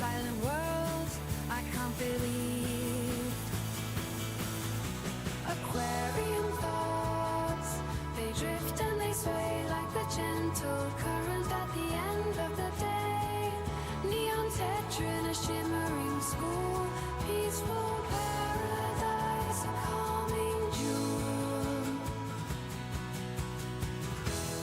silent world I can't believe. Aquarium thoughts, they drift and they sway like the gentle current at the end of the day. Neon tetra in a shimmering school, peaceful paradise, a calming jewel.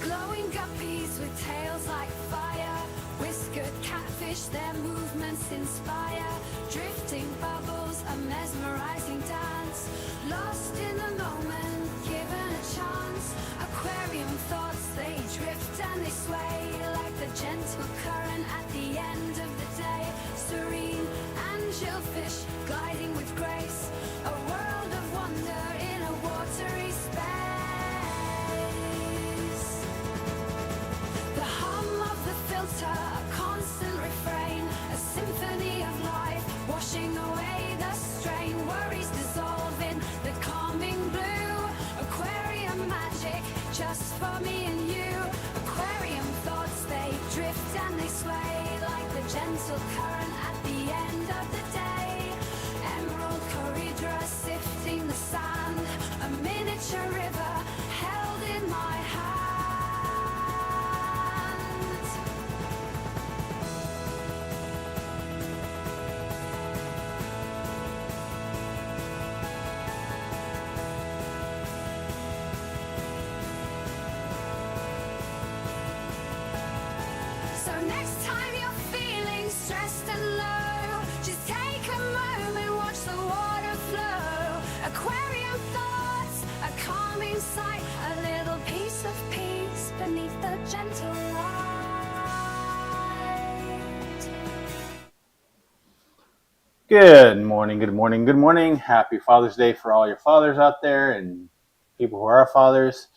Glowing guppies with tails like fire, whiskered catfish, their movements inspire. Drifting bubbles, a mesmerizing dance, lost in the moment, given a chance. Aquarium thoughts, they drift and they sway like the gentle current at the end of the day. Serene angelfish gliding with grace, a world of wonder in a watery space. The hum of the filter, a constant refrain, a symphony of life, washing away the strain. Worries dissolve in the calming blue. Aquarium magic, just for me and you. Aquarium thoughts, they drift and they sway like the gentle current at the end of the day. Emerald corridor sifting the sand, a miniature river held in my hand. So next time you're feeling stressed and low, just take a moment, watch the water flow. Aquarium thoughts, a calming sight, a little piece of peace beneath the gentle light. Good morning, good morning, good morning. Happy Father's Day for all your fathers out there and people who are fathers.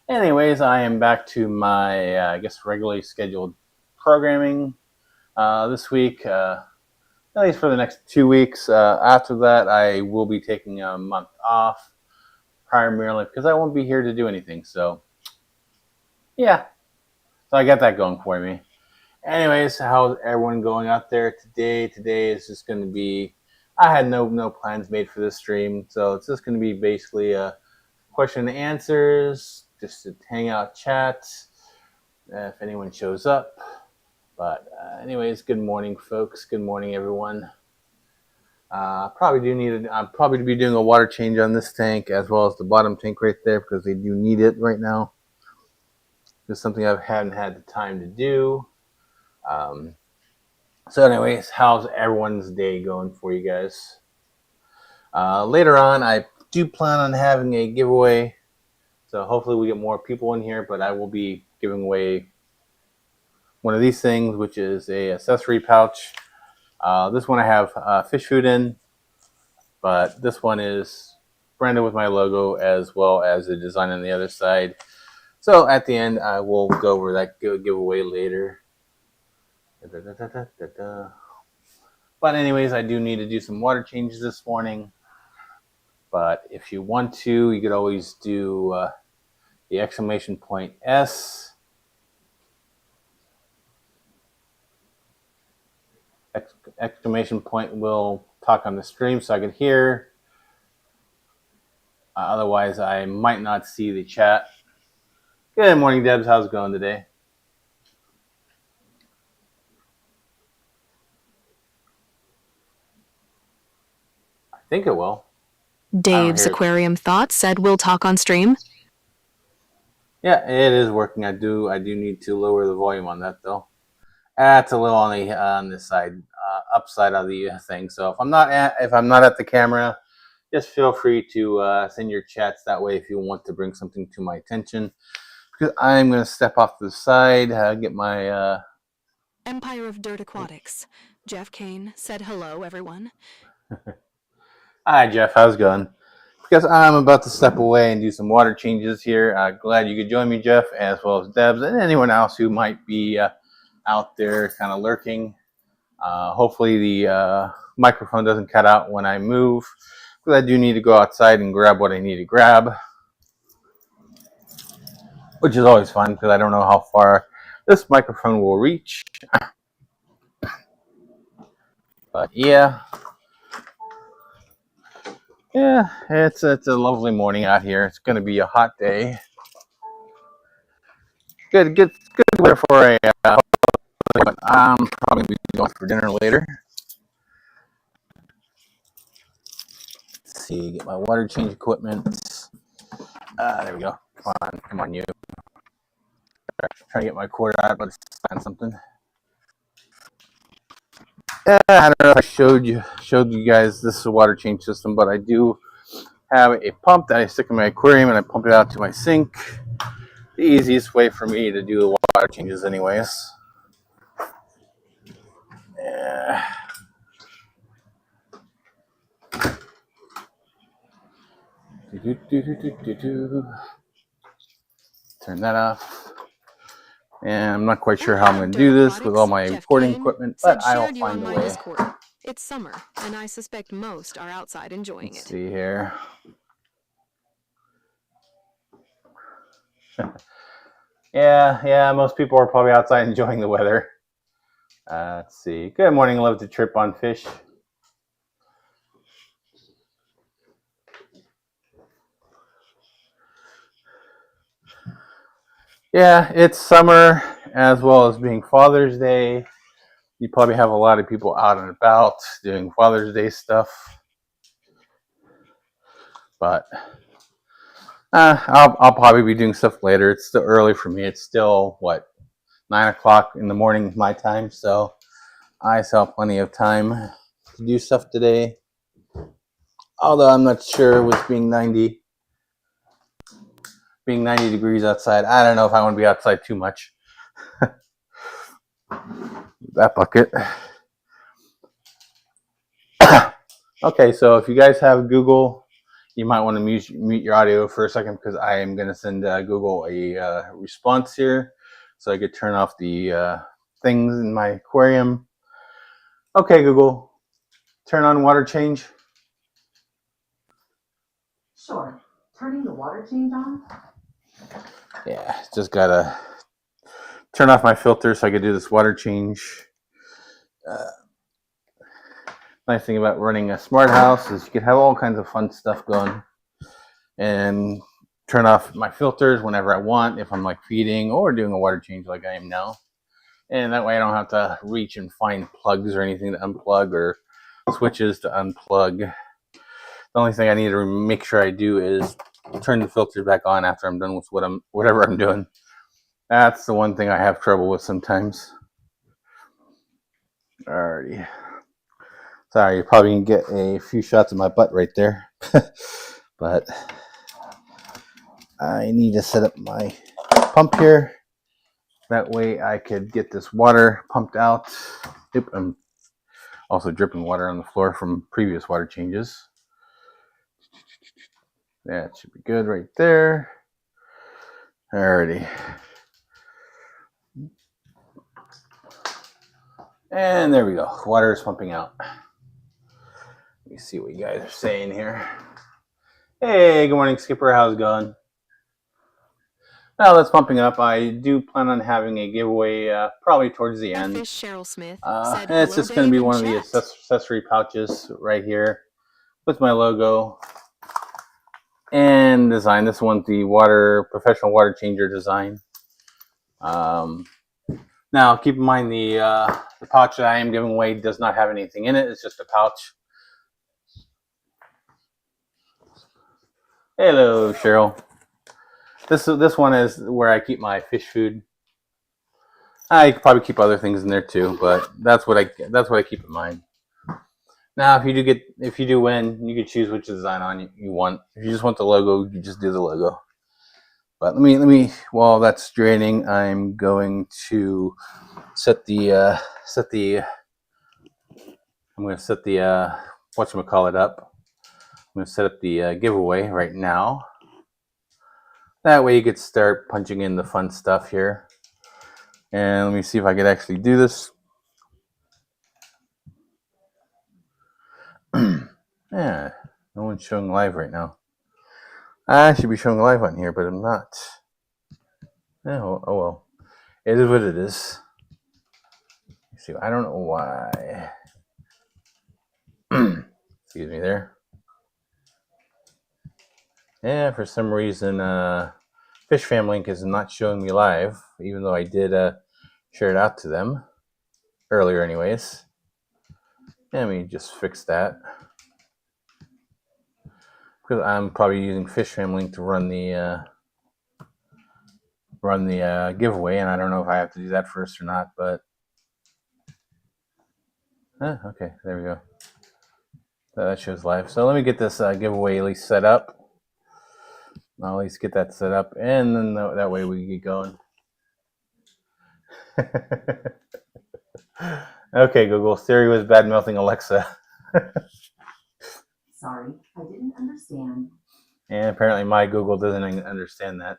Anyways, I am back to my, I guess, regularly scheduled programming this week, at least for the next 2 weeks. After that, I will be taking a month off, primarily because I won't be here to do anything. So, yeah. So I got that going for me. Anyways, how's everyone going out there today? Today is just going to be, I had no plans made for this stream, so it's just going to be basically a question and answers, just to hang out, chat, if anyone shows up. But anyways, good morning, folks. Good morning, everyone. I'll probably be doing a water change on this tank as well as the bottom tank right there because they do need it right now. It's something I hadn't had the time to do. So anyways, how's everyone's day going for you guys? Later on, I do plan on having a giveaway. So hopefully we get more people in here, but I will be giving away one of these things, which is a accessory pouch. This one I have fish food in, but this one is branded with my logo as well as the design on the other side. So at the end, I will go over that giveaway later. But anyways, I do need to do some water changes this morning. But if you want to, you could always do the exclamation point S. Exclamation point will talk on the stream so I can hear. Otherwise, I might not see the chat. Good morning, Debs. How's it going today? I think it will. Dave's Aquarium Thoughts said we'll talk on stream. Yeah, it is working. I do need to lower the volume on that though. It's a little on the side, upside of the thing. So if I'm not at the camera, just feel free to send your chats that way if you want to bring something to my attention. Because I'm going to step off to the side, get my Empire of Dirt Aquatics. Jeff Kane said hello, everyone. Hi, Jeff. How's it going? Because I'm about to step away and do some water changes here. Glad you could join me, Jeff, as well as Debs and anyone else who might be out there kind of lurking. Hopefully the microphone doesn't cut out when I move, because I do need to go outside and grab what I need to grab, which is always fun because I don't know how far this microphone will reach. But yeah, it's a lovely morning out here. It's going to be a hot day. Good weather for a. I'm probably be going for dinner later. Let's see, get my water change equipment. There we go. Come on, you. Trying to get my cord out, but it's find something. I don't know if I showed you guys this water change system, but I do have a pump that I stick in my aquarium and I pump it out to my sink. The easiest way for me to do the water changes, anyways. Yeah. Turn that off. And I'm not quite sure how I'm going to do this with all my recording equipment, but I'll find a way. It's summer, and I suspect most are outside enjoying Let's it. see here. Yeah, most people are probably outside enjoying the weather. Let's see. Good morning, love to trip on fish. Yeah, it's summer as well as being Father's Day. You probably have a lot of people out and about doing Father's Day stuff. But I'll probably be doing stuff later. It's still early for me. It's still, 9 o'clock in the morning my time. So I still have plenty of time to do stuff today. Although I'm not sure with being 90 degrees outside. I don't know if I want to be outside too much. That bucket. Okay, so if you guys have Google, you might want to mute your audio for a second because I am going to send Google a response here so I could turn off the things in my aquarium. Okay, Google, turn on water change. Sure. Turning the water change on? Yeah, just got to turn off my filter so I could do this water change. Nice thing about running a smart house is you can have all kinds of fun stuff going and turn off my filters whenever I want if I'm like feeding or doing a water change like I am now. And that way I don't have to reach and find plugs or anything to unplug or switches to unplug. The only thing I need to make sure I do is turn the filter back on after I'm done with whatever I'm doing. That's the one thing I have trouble with sometimes. Alrighty. Sorry, you're probably going to get a few shots of my butt right there. But I need to set up my pump here. That way I could get this water pumped out. Yep, I'm also dripping water on the floor from previous water changes. That should be good right there. Alrighty. And there we go. Water is pumping out. Let me see what you guys are saying here. Hey, good morning, Skipper. How's it going? Now that's pumping up. I do plan on having a giveaway probably towards the end. Fish Cheryl Smith And it's just going to be one of the accessory pouches right here with my logo and design. This one's the professional water changer design. Now keep in mind the pouch that I am giving away does not have anything in it. It's just a pouch. Hello, Cheryl. This one is where I keep my fish food. I could probably keep other things in there too, but that's what I keep in mind. Now, if you do win, you can choose which design you want. If you just want the logo, you just do the logo. But let me while that's draining, I'm going to set the whatchamacallit up. I'm going to set up the giveaway right now. That way you could start punching in the fun stuff here. And let me see if I could actually do this. Yeah, no one's showing live right now. I should be showing live on here, but I'm not. Oh well. It is what it is. See, I don't know why. Excuse me there. And for some reason, Fish Fam Link is not showing me live, even though I did share it out to them earlier anyways. Let me just fix that. Because I'm probably using Fish Fam Link to run the giveaway, and I don't know if I have to do that first or not, but okay, there we go. So that shows live. So let me get this giveaway at least set up. I'll at least get that set up, and then that way we can get going. Okay, Google, Siri was bad mouthing Alexa. Sorry, I didn't understand. And apparently my Google doesn't understand that.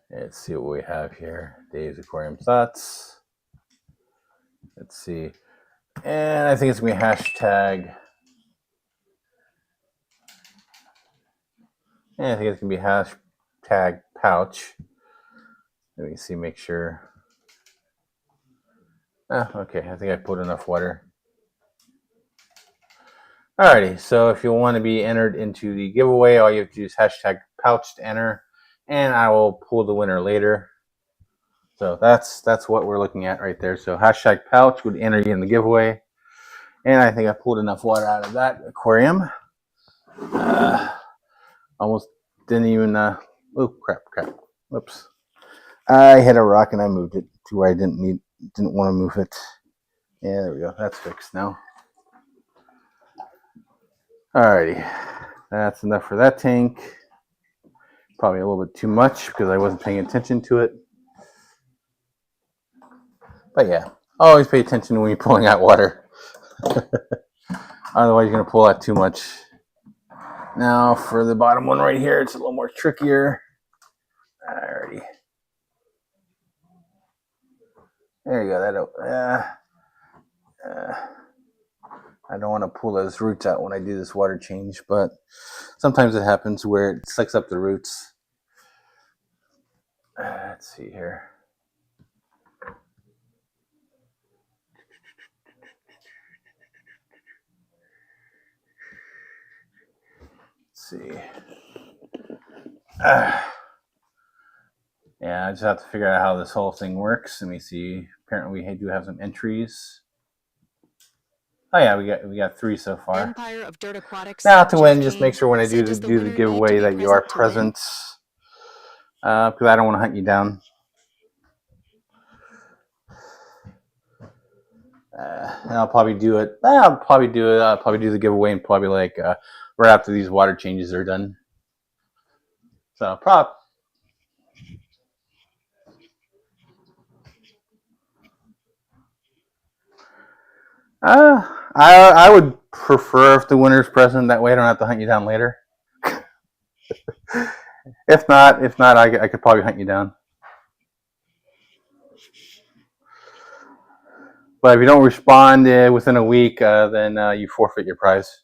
Let's see what we have here. Dave's Aquarium Thoughts. Let's see. And I think it's going to be hashtag. And I think it's going to be hashtag pouch. Let me see, make sure. Okay, I think I put enough water. Alrighty, so if you want to be entered into the giveaway, all you have to do is hashtag pouch to enter, and I will pull the winner later. So that's what we're looking at right there. So hashtag pouch would enter you in the giveaway. And I think I pulled enough water out of that aquarium. Almost didn't even, oh crap. Whoops. I hit a rock and I moved it to where I didn't want to move it. Yeah, there we go. That's fixed now. Alrighty. That's enough for that tank. Probably a little bit too much because I wasn't paying attention to it. But yeah, always pay attention when you're pulling out water. Otherwise, you're going to pull out too much. Now, for the bottom one right here, it's a little more trickier. Alrighty. There you go. I don't want to pull those roots out when I do this water change, but sometimes it happens where it sucks up the roots. Let's see here. See. Yeah, I just have to figure out how this whole thing works. Let me see. Apparently we do have some entries. Oh yeah, we got 3 so far. Empire of Dirt Aquatics. Now to Jeff win, just Kane make sure when I do said, the giveaway that you are present. Because I don't want to hunt you down. And I'll probably do it. I'll probably do the giveaway and probably like right after these water changes are done. So I would prefer if the winner's present. That way I don't have to hunt you down later. If not, I could probably hunt you down. But if you don't respond within a week, then you forfeit your prize.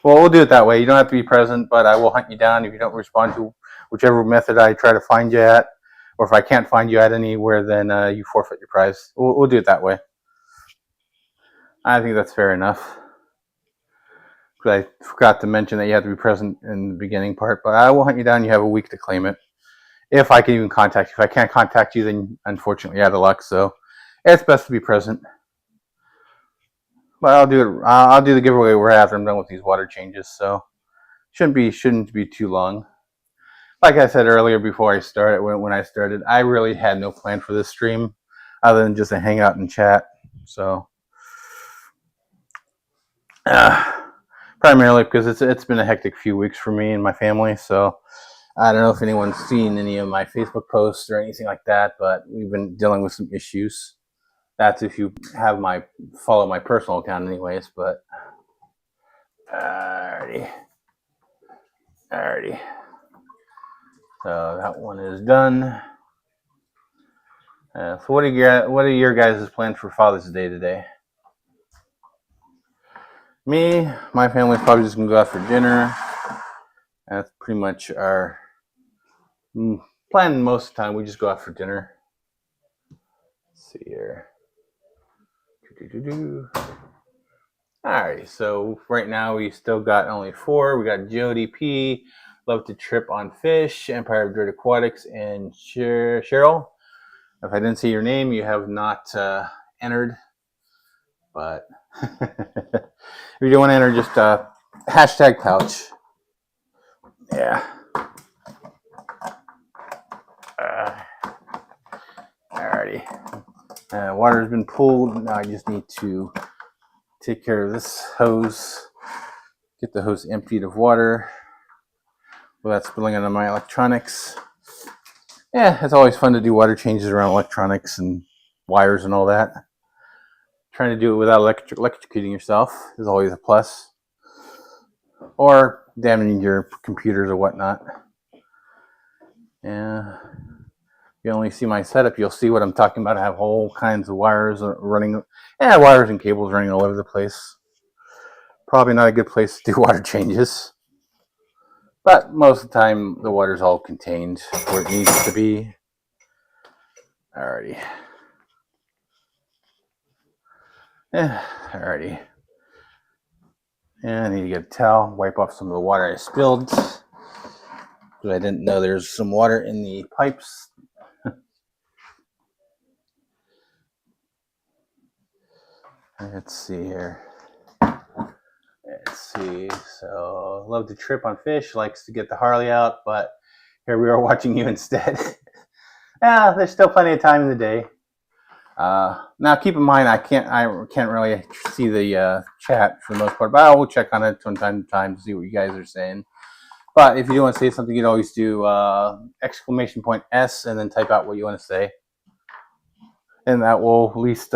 Well, we'll do it that way. You don't have to be present, but I will hunt you down if you don't respond to whichever method I try to find you at. Or if I can't find you at anywhere, then you forfeit your prize. We'll do it that way. I think that's fair enough. Because I forgot to mention that you have to be present in the beginning part. But I will hunt you down. You have a week to claim it. If I can even contact you. If I can't contact you, then unfortunately you're out of luck. So it's best to be present. But I'll do it. I'll do the giveaway right after I'm done with these water changes. So shouldn't be too long. Like I said earlier, before I started, when I started, I really had no plan for this stream, other than just a hangout and chat. So primarily because it's been a hectic few weeks for me and my family. So I don't know if anyone's seen any of my Facebook posts or anything like that, but we've been dealing with some issues. That's if you have follow my personal account anyways, but alrighty. So that one is done. So what are your guys' plans for Father's Day today? My family's probably just gonna go out for dinner. That's pretty much our Planning most of the time we just go out for dinner. Let's see here. Alright, so right now we still got only 4. We got Jody P, Love to Trip on Fish, Empire of Dirt Aquatics, and Cheryl. If I didn't see your name, you have not entered. But if you don't want to enter, just hashtag pouch. Yeah. Alrighty. Water's been pulled. Now I just need to take care of this hose. Get the hose emptied of water without spilling onto my electronics. Yeah, it's always fun to do water changes around electronics and wires and all that. Trying to do it without electrocuting yourself is always a plus. Or damaging your computers or whatnot. Yeah. If you only see my setup, you'll see what I'm talking about. I have all kinds of wires running. Yeah, wires and cables running all over the place. Probably not a good place to do water changes. But most of the time, the water's all contained where it needs to be. Alrighty. Yeah, alrighty. And I need to get a towel, wipe off some of the water I spilled. Because I didn't know there's some water in the pipes. Let's see here. Let's see. So, Love to Trip on Fish, likes to get the Harley out, but here we are watching you instead. Yeah, there's still plenty of time in the day. Now, keep in mind, I can't really see the chat for the most part, but I will check on it from time to time to see what you guys are saying. But if you do want to say something, you'd always do exclamation point S and then type out what you want to say, and that will at least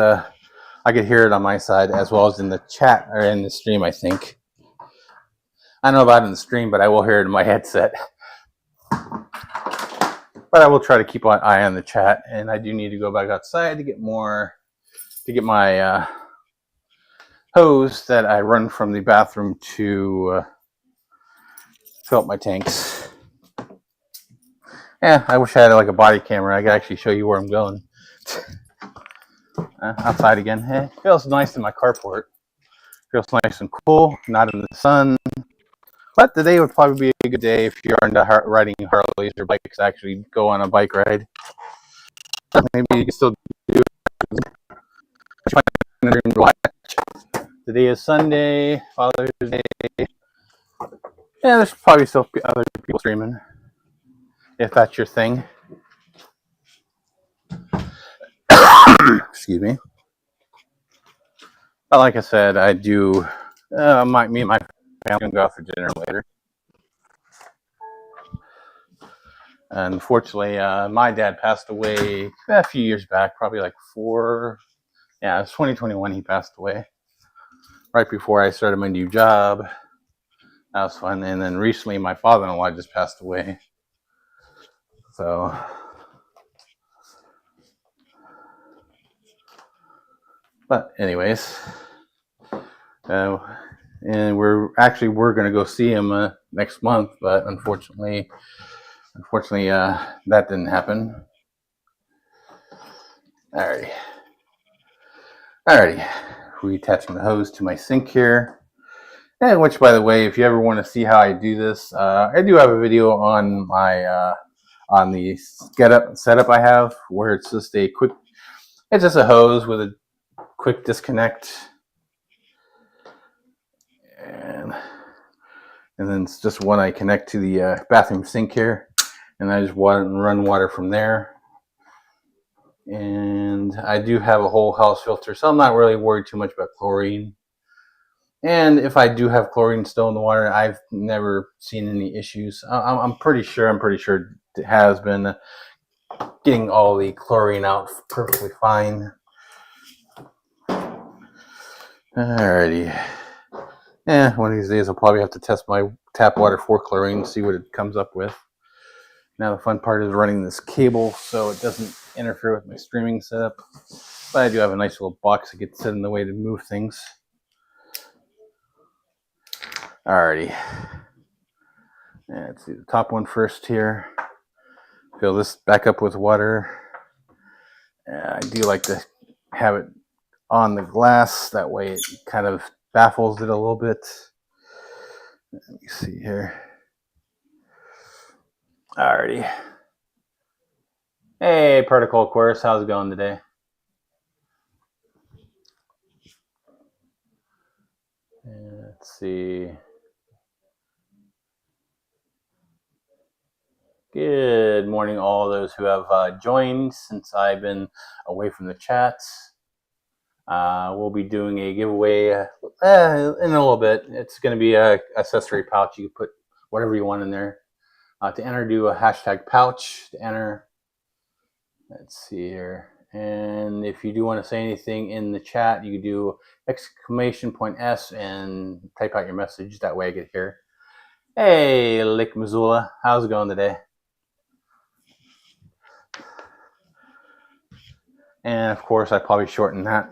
I could hear it on my side as well as in the chat or in the stream. I think I don't know about it in the stream, but I will hear it in my headset. But I will try to keep an eye on the chat, and I do need to go back outside to get my hose that I run from the bathroom to fill up my tanks. Yeah, I wish I had like a body camera. I could actually show you where I'm going. Outside again. It feels nice in my carport. Feels nice and cool, not in the sun. But today would probably be a good day if you're into riding Harleys or bikes, actually go on a bike ride. Maybe you can still do it. Today is Sunday, Father's Day. Yeah, there's probably still other people streaming, if that's your thing. Excuse me. But like I said, I do, me and my family can go out for dinner later. Unfortunately, my dad passed away a few years back, probably like it was 2021 he passed away. Right before I started my new job. That was fun. And then recently my father-in-law just passed away. So, but anyways, and we're going to go see him next month, but unfortunately, that didn't happen. Alrighty. Reattaching the hose to my sink here. And which, by the way, if you ever want to see how I do this, I do have a video on my on the setup I have, where it's just a hose with a quick disconnect, and then it's just one I connect to the bathroom sink here, and I just run water from there. And I do have a whole house filter, so I'm not really worried too much about chlorine. And if I do have chlorine still in the water, I've never seen any issues. I'm pretty sure it has been getting all the chlorine out perfectly fine. Alrighty. Yeah, one of these days I'll probably have to test my tap water for chlorine, see what it comes up with. Now the fun part is running this cable so it doesn't interfere with my streaming setup. But I do have a nice little box that gets set in the way to move things. Alrighty. Let's do the top one first here. Fill this back up with water. I do like to have it on the glass. That way it kind of baffles it a little bit. Let me see here. Alrighty. Hey, Protocol Course, how's it going today? Let's see. Good morning, all those who have joined since I've been away from the chats. We'll be doing a giveaway in a little bit. It's going to be a accessory pouch. You can put whatever you want in there. To enter, do a hashtag pouch to enter. Let's see here. And if you do want to say anything in the chat, you can do !S and type out your message. That way I get here. Hey, Lake Missoula. How's it going today? And of course, I probably shortened that.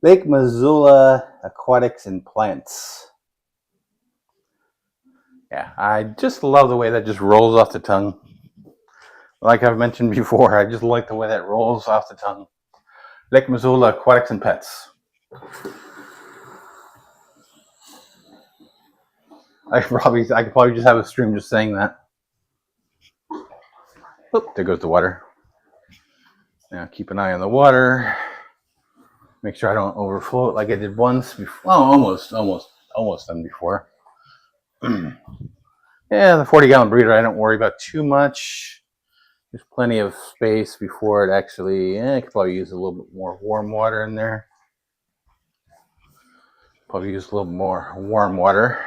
Lake Missoula Aquatics and Plants. Yeah, I just love the way that just rolls off the tongue. Like I've mentioned before, I just like the way that rolls off the tongue. Lake Missoula Aquatics and Pets. I could probably just have a stream just saying that. Oop, there goes the water. Now keep an eye on the water. Make sure I don't overflow it like I did once before. Well, almost done before. Yeah, the 40-gallon breeder I don't worry about too much. There's plenty of space before it actually. I could probably use a little bit more warm water in there. Probably use a little more warm water.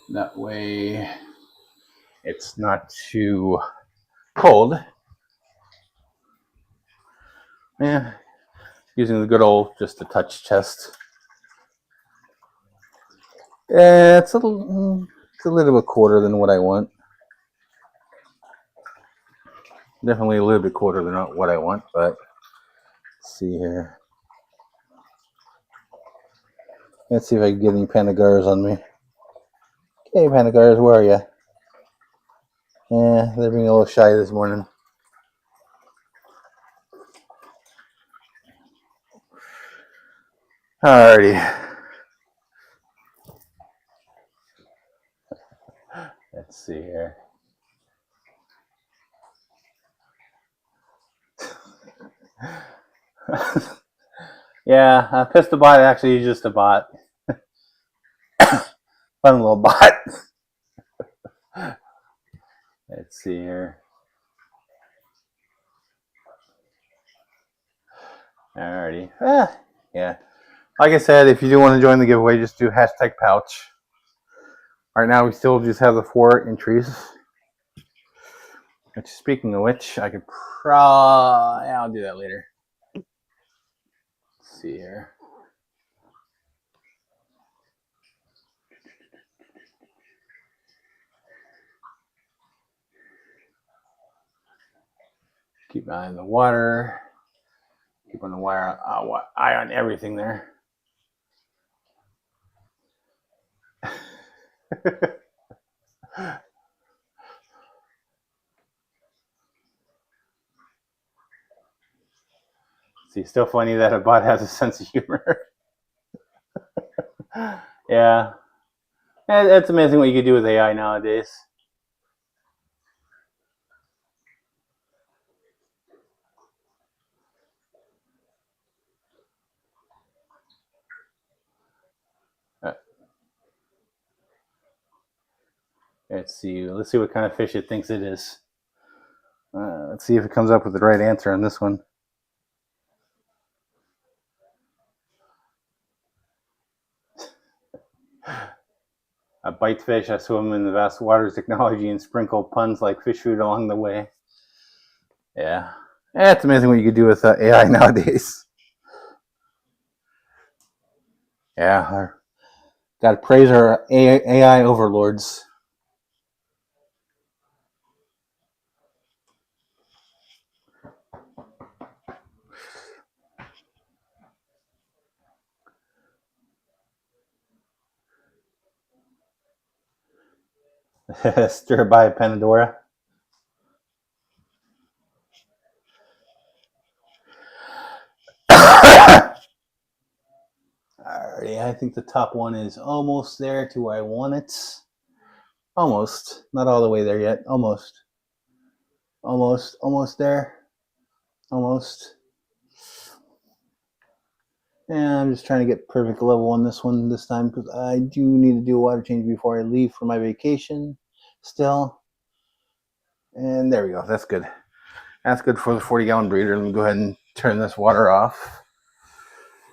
That way it's not too cold. Yeah, using the good old just a touch test. Yeah, it's a little bit colder than what I want. Definitely a little bit colder than what I want, but let's see here. Let's see if I can get any panagars on me. Okay, panagars, where are you? Yeah, they're being a little shy this morning. Alrighty. Let's see here. Yeah, Pistobot actually is just a bot. Fun little bot. Let's see here. Alrighty. Yeah. Like I said, if you do want to join the giveaway, just do hashtag pouch. Right now, we still just have the 4 entries. Which, speaking of which, I could I'll do that later. Let's see here. Keep an eye on the water. Keep on the eye on everything there. See, still funny that a bot has a sense of humor. Yeah. It's amazing what you can do with AI nowadays. Let's see what kind of fish it thinks it is. Let's see if it comes up with the right answer on this one. I bite fish, I swim in the vast waters technology and sprinkle puns like fish food along the way. Yeah. It's amazing what you can do with AI nowadays. Yeah. Got to praise our AI overlords. Stir by Pandora. Alrighty, I think the top one is almost there to where I want it. Almost. Not all the way there yet. Almost. Almost there. Almost. And I'm just trying to get perfect level on this one this time because I do need to do a water change before I leave for my vacation still. And there we go. That's good. That's good for the 40-gallon breeder. Let me go ahead and turn this water off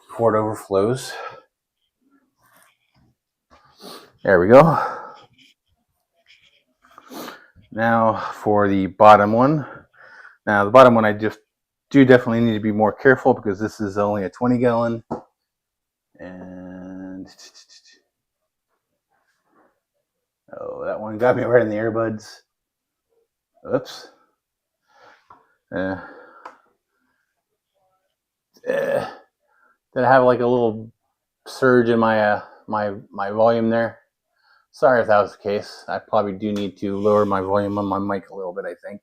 before it overflows. There we go. Now for the bottom one. Now the bottom one I just do definitely need to be more careful because this is only a 20-gallon. And oh, that one got me right in the earbuds. Oops. Did I have like a little surge in my my volume there? Sorry if that was the case. I probably do need to lower my volume on my mic a little bit, I think.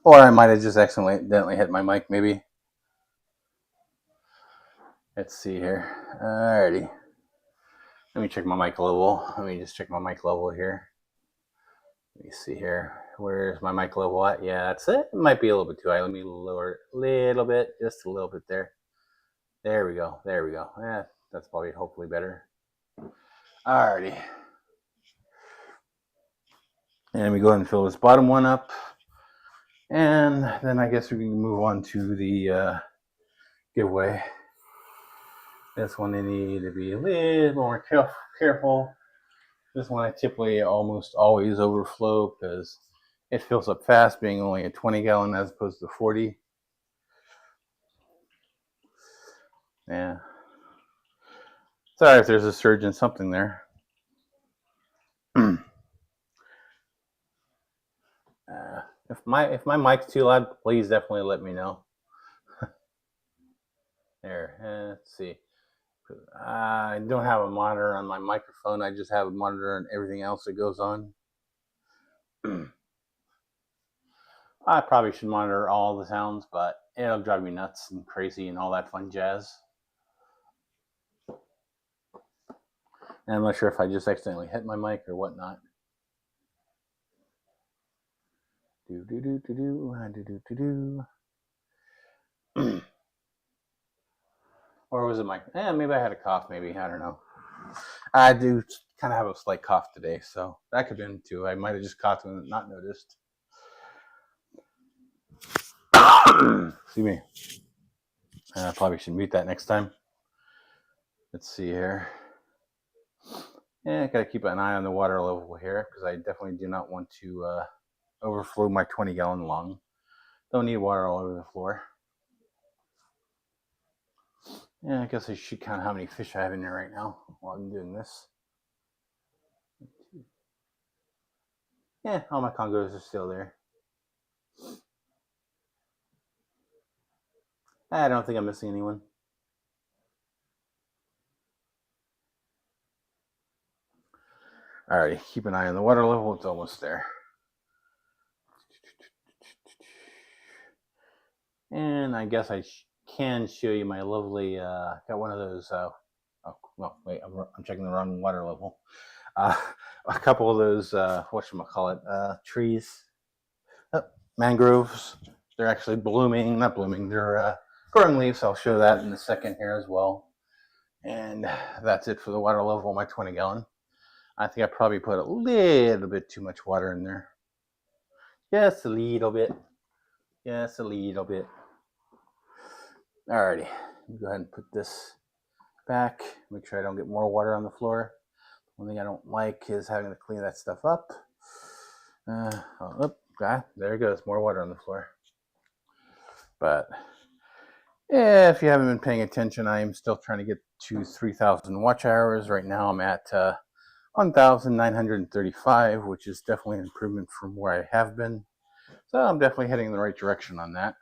Or I might have just accidentally hit my mic, maybe. Let's see here. Alrighty. Let me check my mic level. Let me just check my mic level here. Let me see here. Where's my mic level at? Yeah, that's it. It might be a little bit too high. Let me lower it a little bit, just a little bit there. There we go. There we go. Yeah, that's probably hopefully better. Alrighty. And we go ahead and fill this bottom one up. And then I guess we can move on to the giveaway. This one they need to be a little more careful. This one I typically almost always overflow because it fills up fast, being only a 20-gallon as opposed to 40. Yeah. Sorry if there's a surge in something there. If my mic's too loud, please definitely let me know. There, let's see. I don't have a monitor on my microphone. I just have a monitor on everything else that goes on. I probably should monitor all the sounds, but it'll drive me nuts and crazy and all that fun jazz. And I'm not sure if I just accidentally hit my mic or whatnot. Or was it my... maybe I had a cough, maybe. I don't know. I do kind of have a slight cough today, so that could have been too. I might have just coughed and not noticed. Excuse me. I probably should mute that next time. Let's see here. Yeah, I gotta keep an eye on the water level here because I definitely do not want to overflow my 20-gallon lung. Don't need water all over the floor. Yeah, I guess I should count how many fish I have in there right now while I'm doing this. Yeah, all my congos are still there. I don't think I'm missing anyone. Alrighty, keep an eye on the water level. It's almost there. And I guess I can show you my lovely, got one of those, oh, well, wait, I'm checking the wrong water level. A couple of those, whatchamacallit, trees, mangroves. They're actually blooming, not blooming, they're growing leaves. I'll show that in a second here as well. And that's it for the water level of my 20-gallon. I think I probably put a little bit too much water in there. Just a little bit. Just a little bit. Alrighty, go ahead and put this back. Make sure I don't get more water on the floor. One thing I don't like is having to clean that stuff up. There it goes, more water on the floor. But if you haven't been paying attention, I am still trying to get to 3,000 watch hours. Right now I'm at 1,935, which is definitely an improvement from where I have been. So I'm definitely heading in the right direction on that.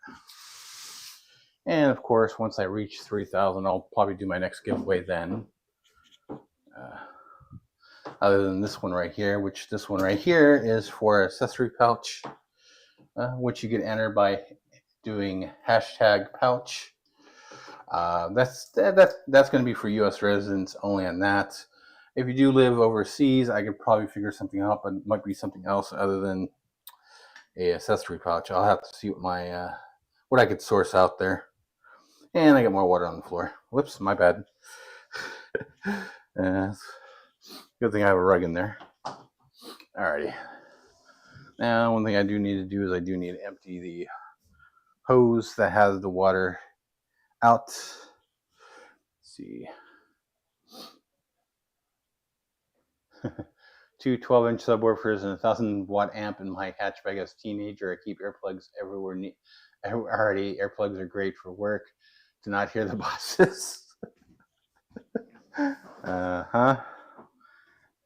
And of course, once I reach 3,000, I'll probably do my next giveaway then. Other than this one right here, which this one right here is for accessory pouch, which you can enter by doing #pouch That's going to be for U.S. residents only on that. If you do live overseas, I could probably figure something out, but it might be something else other than a accessory pouch. I'll have to see what my what I could source out there. And I got more water on the floor. Whoops, my bad. Good thing I have a rug in there. Alrighty. Now, one thing I do need to do is I do need to empty the hose that has the water out. Let's see. 2 12-inch subwoofers and a 1,000-watt amp in my hatch bag as a teenager. I keep earplugs everywhere. Already, earplugs are great for work. To not hear the bosses.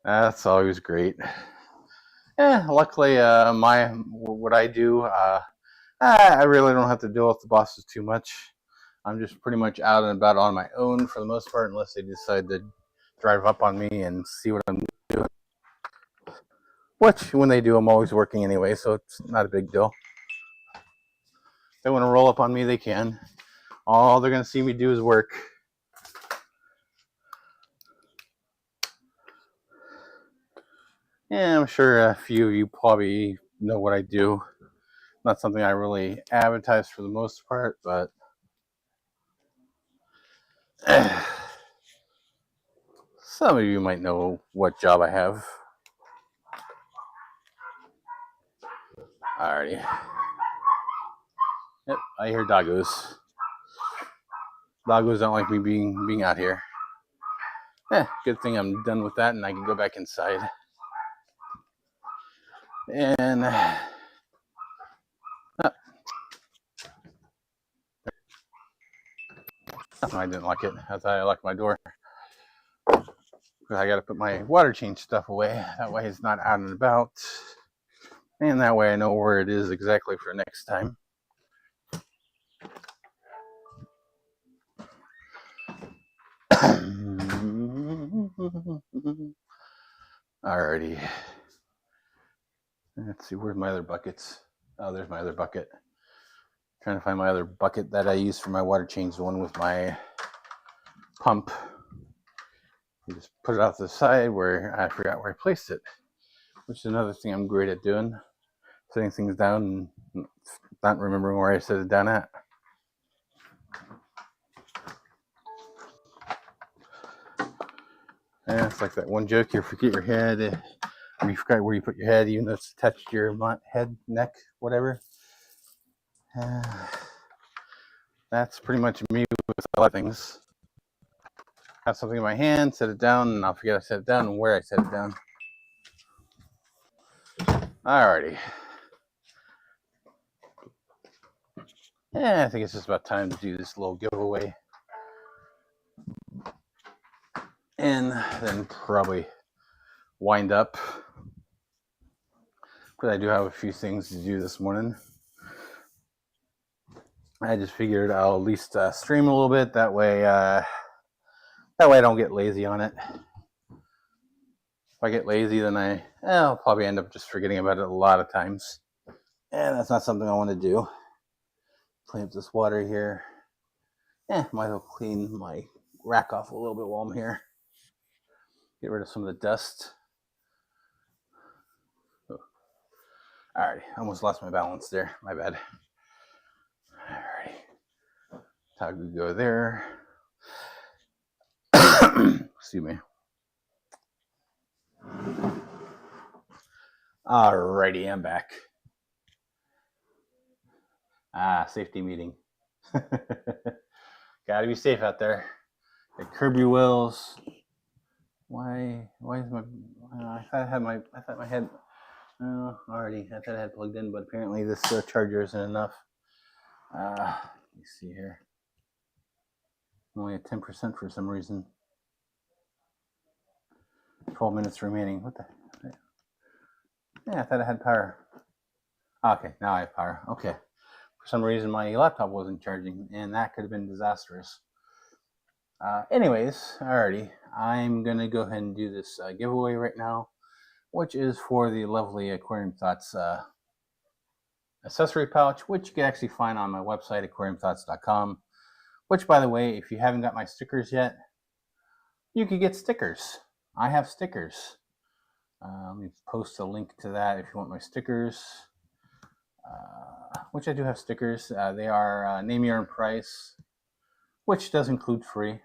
That's always great. Luckily, what I do, I really don't have to deal with the bosses too much. I'm just pretty much out and about on my own for the most part, unless they decide to drive up on me and see what I'm doing. Which, when they do, I'm always working anyway, so it's not a big deal. If they want to roll up on me, they can. All they're going to see me do is work. Yeah, I'm sure a few of you probably know what I do. Not something I really advertise for the most part, but some of you might know what job I have. Alrighty. Yep, I hear doggos. Doggos don't like me being out here. Good thing I'm done with that and I can go back inside. And I didn't lock it. I thought I locked my door. I got to put my water change stuff away. That way it's not out and about. And that way I know where it is exactly for next time. Alrighty. Let's see, where's my other buckets? Oh, there's my other bucket. Trying to find my other bucket that I use for my water change, the one with my pump. You just put it off to the side where I forgot where I placed it, which is another thing I'm great at doing. Setting things down and not remembering where I set it down at. Yeah, it's like that one joke, you forget your head, or you forgot where you put your head, even though it's attached to your head, neck, whatever. That's pretty much me with a lot of things. Have something in my hand, set it down, and I'll forget I set it down and where I set it down. Alrighty. I think it's just about time to do this little giveaway. And then probably wind up. But I do have a few things to do this morning. I just figured I'll at least stream a little bit. That way I don't get lazy on it. If I get lazy, then I'll probably end up just forgetting about it a lot of times. And that's not something I want to do. Clean up this water here. Might as well clean my rack off a little bit while I'm here. Get rid of some of the dust. Oh. Alrighty, almost lost my balance there. My bad. Alrighty. Tag would go there. Excuse me. Alrighty, I'm back. Safety meeting. Gotta be safe out there. Curb your wills. Why is my? I thought my head. Already. I thought I had plugged in, but apparently this charger isn't enough. Let me see here. Only at 10% for some reason. 12 minutes remaining. What the? I thought I had power. Okay, now I have power. Okay. For some reason, my laptop wasn't charging, and that could have been disastrous. Anyways, alrighty. I'm going to go ahead and do this giveaway right now, which is for the lovely Aquarium Thoughts accessory pouch, which you can actually find on my website, aquariumthoughts.com, Which, by the way, if you haven't got my stickers yet, you could get stickers. I have stickers. Let me post a link to that if you want my stickers. Which I do have stickers. They are name your own price, which does include free.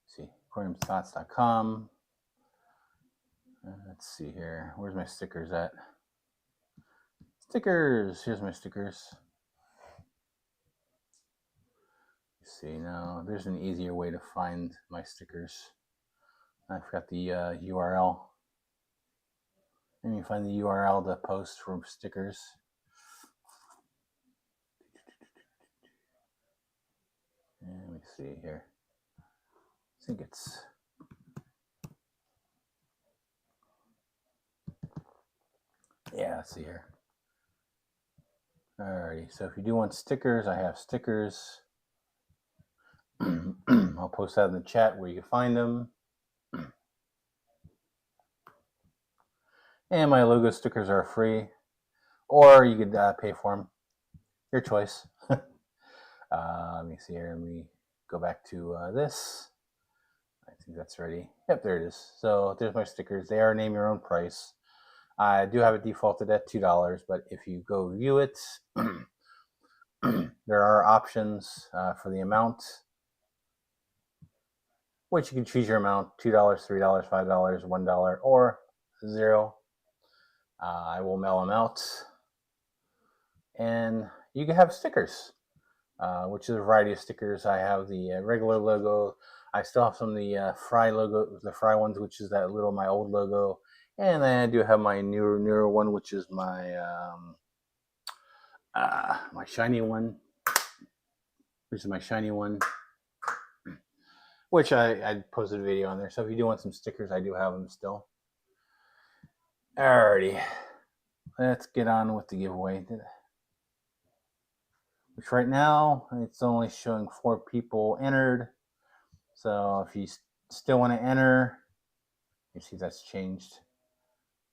Let's see, aquariumthoughts.com. Let's see here. Where's my stickers at? Stickers. Here's my stickers. Let's see, now there's an easier way to find my stickers. I forgot the URL. Let me find the URL to post for stickers. And let me see here. I think it's... Yeah, let's see here. Alrighty, so if you do want stickers, I have stickers. I'll post that in the chat where you can find them. And my logo stickers are free, or you could pay for them. Your choice. Let me see here. Let me go back to this. I think that's ready. Yep, there it is. So there's my stickers. They are name your own price. I do have it defaulted at $2, but if you go view it, there are options for the amount, which you can choose your amount: $2, $3, $5, $1, or $0. I will mail them out, and you can have stickers, which is a variety of stickers. I have the regular logo. I still have some of the Fry logo, the Fry ones, which is that little my old logo, and then I do have my newer one, which is my my shiny one, which is my shiny one, which I posted a video on there. So if you do want some stickers, I do have them still. Alrighty, let's get on with the giveaway. Which right now it's only showing 4 people entered. So if you still want to enter, you see that's changed.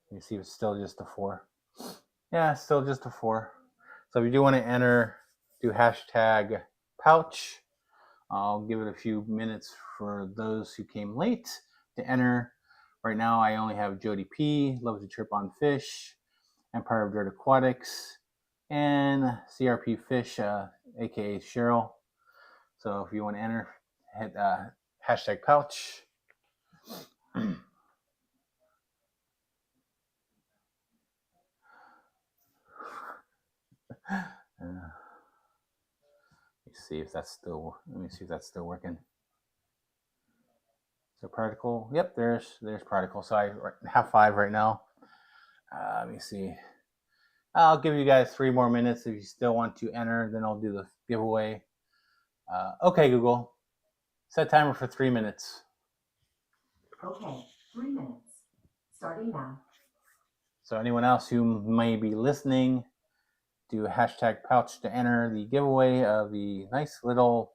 You see it's still just a 4. Yeah, still just a 4. So if you do want to enter, do hashtag pouch. I'll give it a few minutes for those who came late to enter. Right now I only have Jody P, loves to trip on fish, Empire of Dirt Aquatics, and CRP Fish, aka Cheryl. So if you want to enter, hit hashtag pouch. Let me see if that's still. Let me see if that's still working. So particle. Yep, there's particle. So I have 5 right now. Let me see. I'll give you guys 3 more minutes if you still want to enter. Then I'll do the giveaway. Okay, Google. Set timer for 3 minutes. Okay, 3 minutes. Starting now. So anyone else who may be listening, do hashtag pouch to enter the giveaway of the nice little,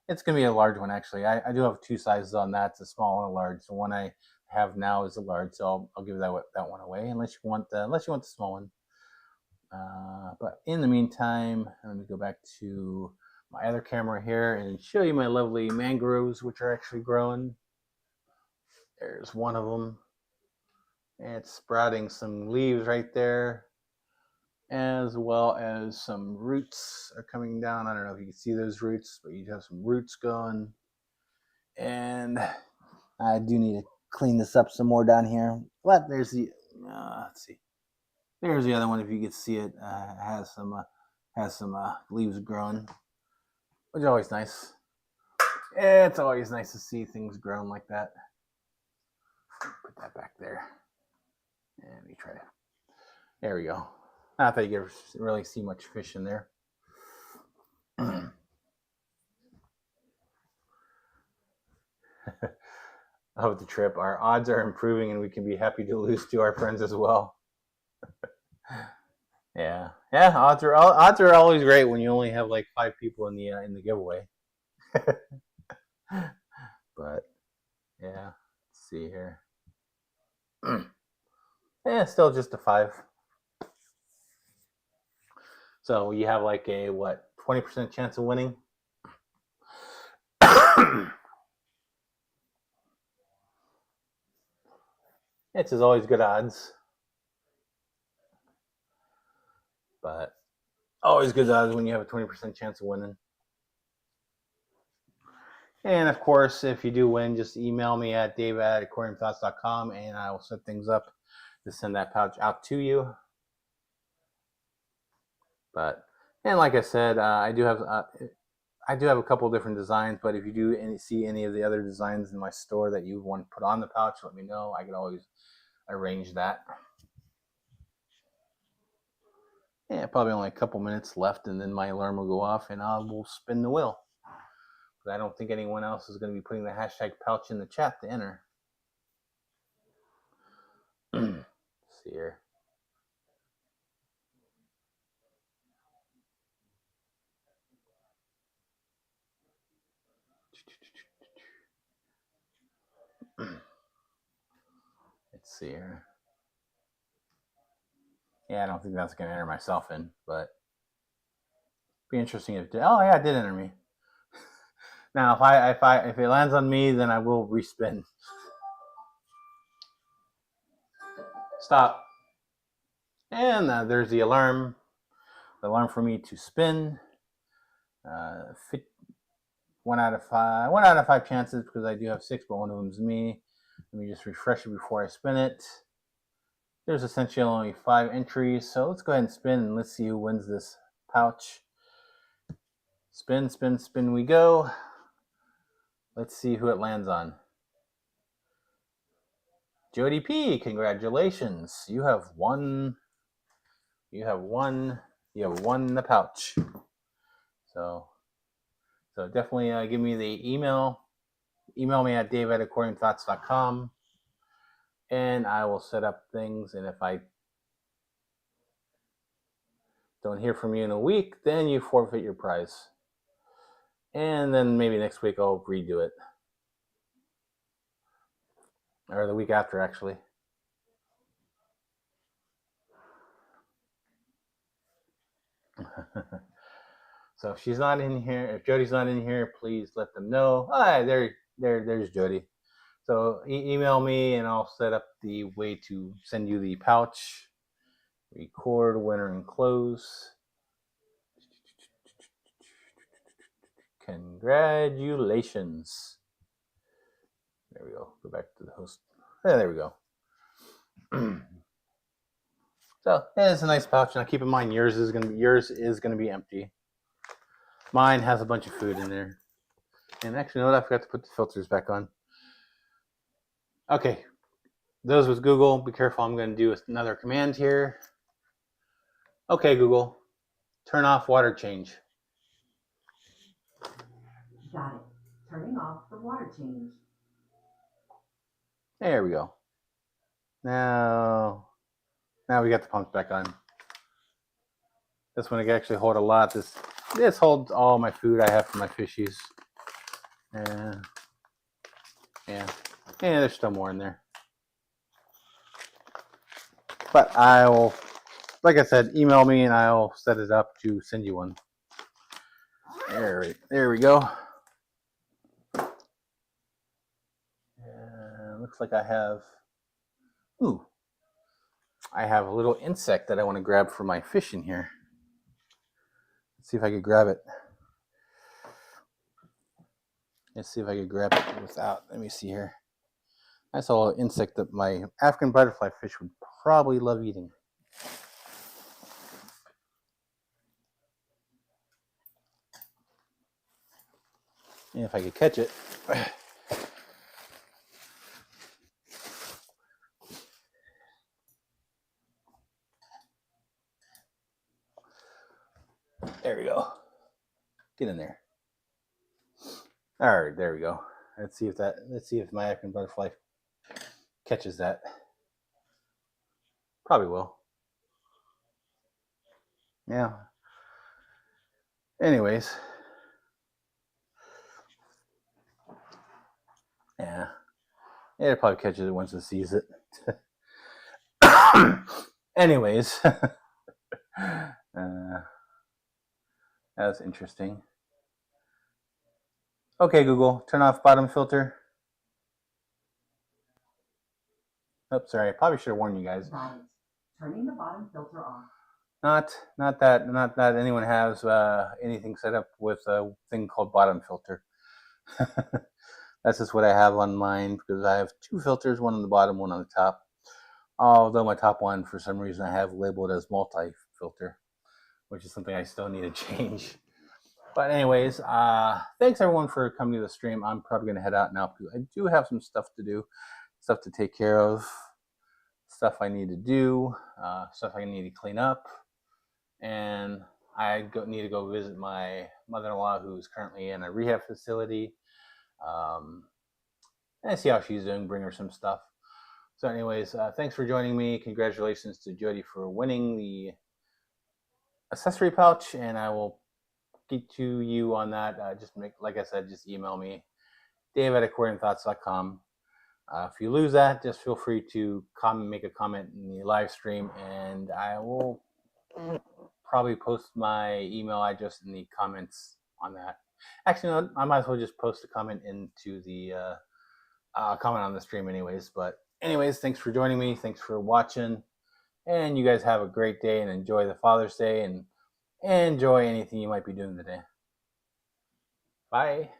it's going to be a large one actually. I do have 2 sizes on that. It's a small and a large. The one I have now is a large, so I'll give that one away unless you want the small one. But in the meantime, let me go back to my other camera here and show you my lovely mangroves, which are actually growing. There's one of them. It's sprouting some leaves right there, as well as some roots are coming down. I don't know if you can see those roots, but you have some roots going. And I do need to clean this up some more down here. But there's the, let's see. There's the other one. If you can see it, has some leaves growing, which is always nice. It's always nice to see things growing like that. Put that back there. And let me try to. There we go. Not that you can really see much fish in there. I hope the trip. Our odds are improving, and we can be happy to lose to our friends as well. Yeah. Odds are always great when you only have like 5 people in the giveaway. But yeah, let's see here. Yeah, still just a 5. So you have like a 20% chance of winning. It's as always good odds. But always good odds when you have a 20% chance of winning. And of course, if you do win, just email me at dave@aquariumthoughts.com and I will set things up to send that pouch out to you. But, and like I said, I do have a couple of different designs, but if you do see any of the other designs in my store that you want to put on the pouch, let me know. I can always arrange that. Yeah, probably only a couple minutes left, and then my alarm will go off, and I will spin the wheel. But I don't think anyone else is going to be putting the hashtag pouch in the chat to enter. Let's see here. Let's see here. Yeah, I don't think that's going to enter myself in, but it'd be interesting if it did. Oh yeah, it did enter me. Now, if it lands on me, then I will respin. Stop. And there's the alarm. The alarm for me to spin. 1 out of 5. 1 out of 5 chances because I do have 6, but one of them is me. Let me just refresh it before I spin it. There's essentially only 5 entries, so let's go ahead and spin and let's see who wins this pouch. Spin, spin, spin we go. Let's see who it lands on. Jody P, congratulations. You have won the pouch. So definitely give me the email. Email me at dave@aquariumthoughts.com and I will set up things. And if I don't hear from you in a week, then you forfeit your prize. And then maybe next week I'll redo it. Or the week after, actually. So if she's not in here, if Jody's not in here, please let them know. Hi, there's Jody. So email me and I'll set up the way to send you the pouch. Record, winner, and close. Congratulations. There we go. Go back to the host. Yeah, there we go. So yeah, it's a nice pouch. Now keep in mind yours is gonna be empty. Mine has a bunch of food in there. And actually, you know what? I forgot to put the filters back on. Okay. Those with Google, be careful. I'm going to do another command here. Okay, Google. Turn off water change. Got it. Turning off the water change. There we go. Now we got the pumps back on. This one I can actually hold a lot. This holds all my food I have for my fishies. Yeah, there's still more in there. But I will, like I said, email me and I'll set it up to send you one. There we go. Looks like I have a little insect that I want to grab for my fish in here. Let's see if I could grab it. Let's see if I could grab it without. Let me see here. I saw a little insect that my African butterfly fish would probably love eating. And if I could catch it. There we go. Get in there. All right, there we go. Let's see if my African butterfly catches that. Probably will. Yeah. Anyways. Yeah. It probably catches it once it sees it. Anyways. That's interesting. Okay, Google, turn off bottom filter. Oops, sorry. I probably should have warned you guys. Got it. Turning the bottom filter off. Not that anyone has anything set up with a thing called bottom filter. That's just what I have on mine, because I have two filters, one on the bottom, one on the top. Although my top one, for some reason, I have labeled as multi-filter, which is something I still need to change. But anyways, thanks everyone for coming to the stream. I'm probably going to head out now because I do have some stuff to do, stuff to take care of, stuff I need to do, stuff I need to clean up. And I need to go visit my mother-in-law, who's currently in a rehab facility, and see how she's doing, bring her some stuff. So anyways, thanks for joining me. Congratulations to Jody for winning the accessory pouch, and I will get to you on that. Like I said, just email me, dave@aquariumthoughts.com. If you lose that, just feel free to make a comment in the live stream, and I will probably post my email address in the comments on that. Actually, no, I might as well just post a comment into the comment on the stream anyways. But anyways, thanks for joining me. Thanks for watching. And you guys have a great day and enjoy the Father's Day and enjoy anything you might be doing today. Bye.